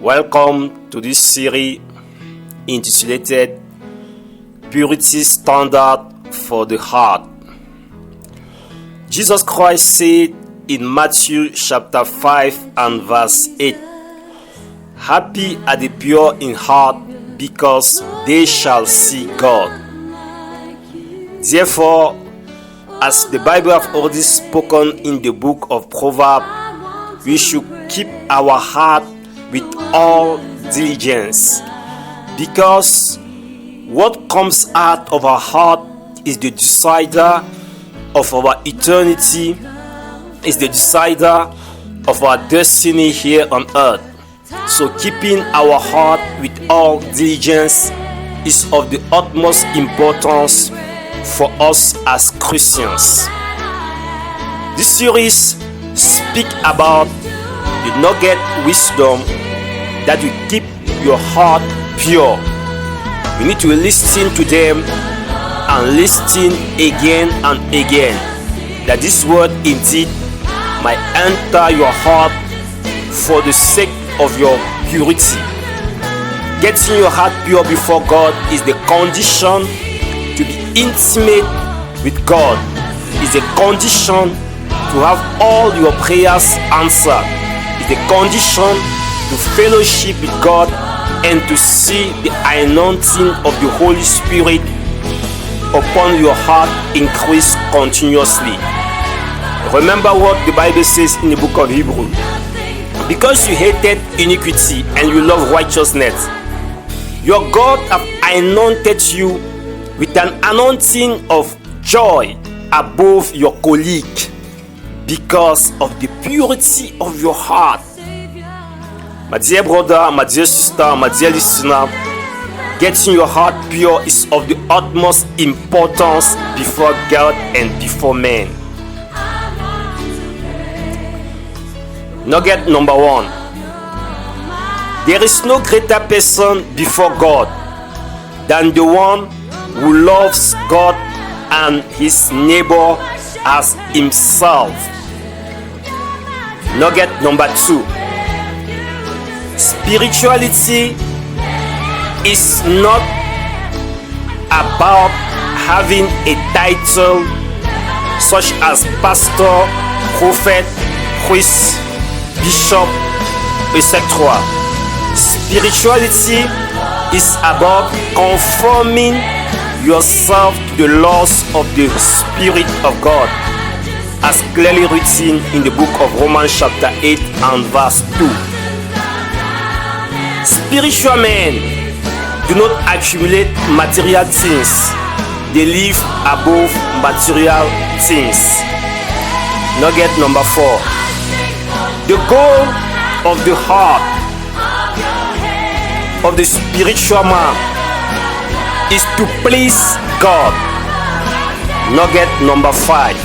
Welcome to this series intitulated Purity Standard for the Heart. Jesus Christ said in Matthew chapter 5 and verse 8, "Happy are the pure in heart, because they shall see God." Therefore, as the Bible have already spoken in the book of Proverbs, we should keep our heart with all diligence, because what comes out of our heart is the decider of our eternity, is the decider of our destiny here on earth. So keeping our heart with all diligence is of the utmost importance for us as Christians. This series speaks about the nugget wisdom that will keep your heart pure. You need to listen to them and listen again and again, that this word indeed might enter your heart for the sake of your purity. Getting your heart pure before God is the condition to be intimate with God, is a condition to have all your prayers answered, is the condition to fellowship with God and to see the anointing of the Holy Spirit upon your heart increase continuously. Remember what the Bible says in the book of Hebrews: "Because you hated iniquity and you love righteousness, your God hath anointed you with an anointing of joy above your colleague, because of the purity of your heart." My dear brother, my dear sister, my dear listener, getting your heart pure is of the utmost importance before God and before men. Nugget number 1. There is no greater person before God than the one who loves God and his neighbor as himself. Nugget number 2. Spirituality is not about having a title such as pastor, prophet, priest, bishop, etc. Spirituality is about conforming yourself to the laws of the Spirit of God, as clearly written in the book of Romans chapter 8 and verse 2. Spiritual men do not accumulate material things, they live above material things. Nugget number 4. The goal of the heart of the spiritual man is to please God. Nugget number 5.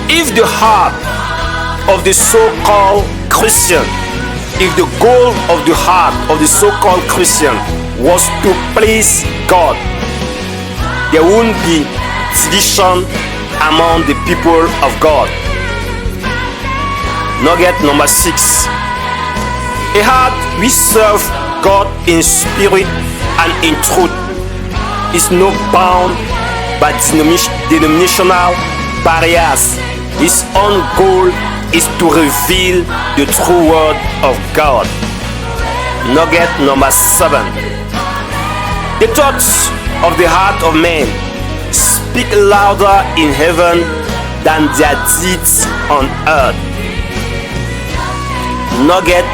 If the heart of the so-called Christian, if the goal of the heart of the so-called Christian was to please God, there won't be division among the people of God. Nugget number 6. A heart which serves God in spirit and in truth is not bound by denominational barriers. His own goal is to reveal the true word of God. Nugget number 7. The thoughts of the heart of man speak louder in heaven than their deeds on earth. Nugget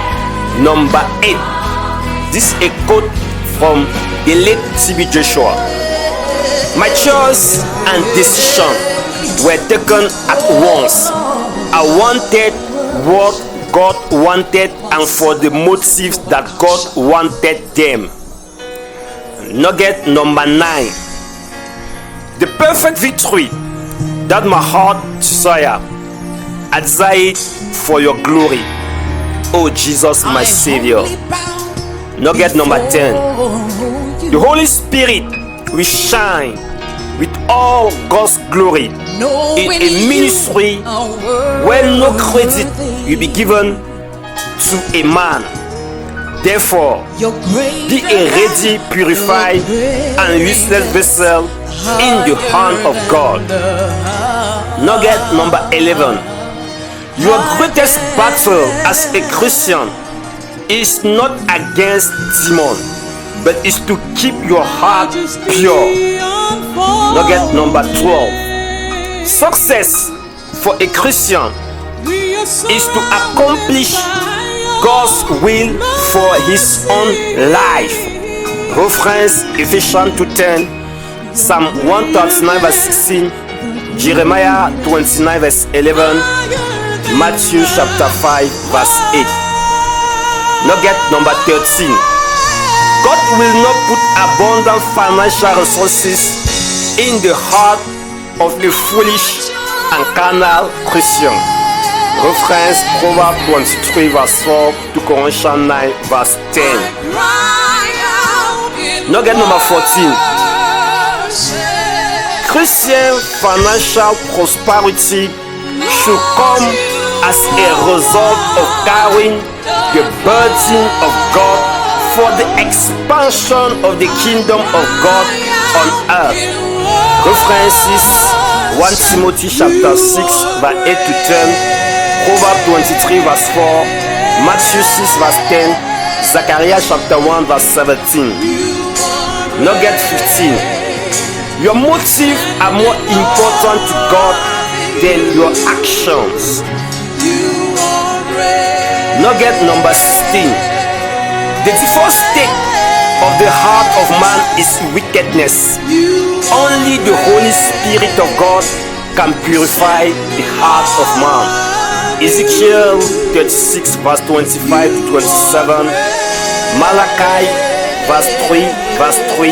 number 8. This is a quote from the late T.B. Joshua. "My choice and decision were taken at once. I wanted what God wanted and for the motives that God wanted them." Nugget number 9. The perfect victory that my heart desires, I desire it for your glory, oh Jesus, my Savior. Nugget number 10. The Holy Spirit will shine with all God's glory in a ministry where no credit will be given to a man. Therefore, be a ready, purified, and useless vessel in the hand of God. Nugget number 11. Your greatest battle as a Christian is not against demons, but is to keep your heart pure. Nugget number 12. Success for a Christian is to accomplish God's will for his own life. Reference Ephesians 2:10, Psalm 139 verse 16, Jeremiah 29 verse 11, Matthew chapter 5 verse 8. Nugget number 13. God will not put abundant financial resources in the heart of a foolish and carnal Christian. Reference Proverbs 23 verse 4 to Corinthians 9 verse 10. Nugget number 14. Christian financial prosperity should come as a result of carrying the burden of God for the expansion of the kingdom of God on earth. References 1 Timothy chapter 6 verse 8 to 10, Proverbs 23 verse 4, Matthew 6 verse 10, Zechariah chapter 1 verse 17. Nugget 15. Your motives are more important to God than your actions. Nugget number 16. The default state of the heart of man is wickedness. Only the Holy Spirit of God can purify the heart of man. Ezekiel 36 verse 25 to 27, Malachi verse 3,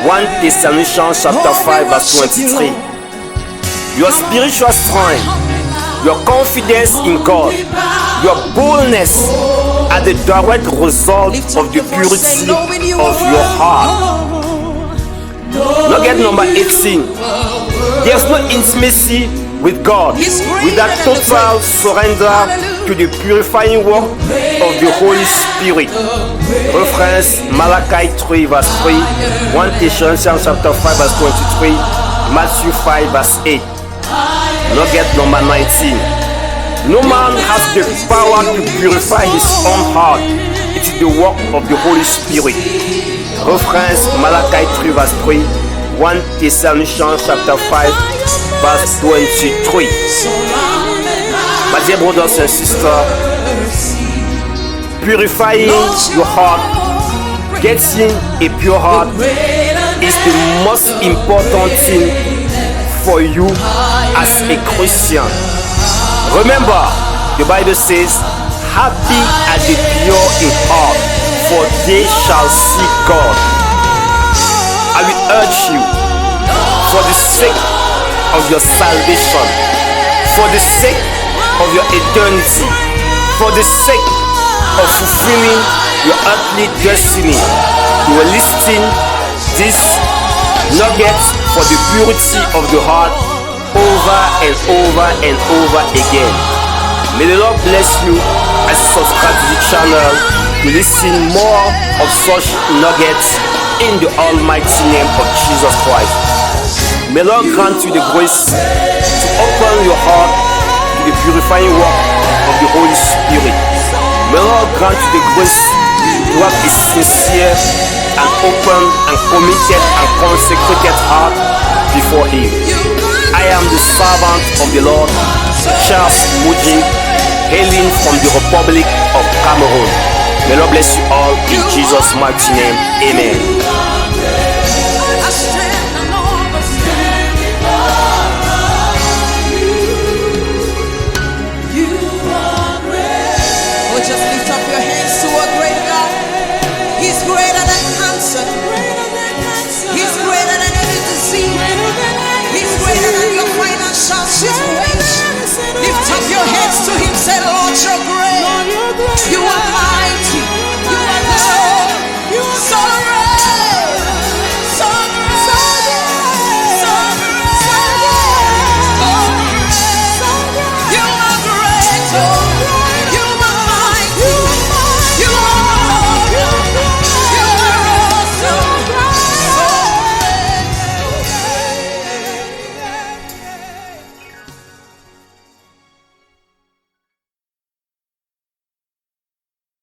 1 Thessalonians chapter 5 verse 23. Your spiritual strength, your confidence in God, your boldness are the direct result of the purity of your heart. Nugget number 18. There's no intimacy with God without total surrender to the purifying work of the Holy Spirit. Reference Malachi 3 verse 3, 1 Thessalonians chapter 5 verse 23, Matthew 5 verse 8. Nugget number 19. No man has the power to purify his own heart. It is the work of the Holy Spirit. Reference Malachi 3 verse 3, 1 Thessalonians chapter 5 verse 23. My dear brothers and sisters, purifying your heart, getting a pure heart is the most important thing for you as a Christian. Remember, the Bible says, happy are the pure in heart, for they shall see God. I will urge you, for the sake of your salvation, for the sake of your eternity, for the sake of fulfilling your earthly destiny, you are listening this nugget for the purity of the heart over and over and over again. May the Lord bless you as you subscribe to the channel to listen more of such nuggets in the almighty name of Jesus Christ. May Lord grant you the grace to open your heart to the purifying work of the Holy Spirit. May Lord grant you the grace to have a sincere and open and committed and consecrated heart before Him. I am the servant of the Lord, Charles Mujing, hailing from the Republic of Cameroon. May Lord bless you all in Jesus' mighty name. Amen.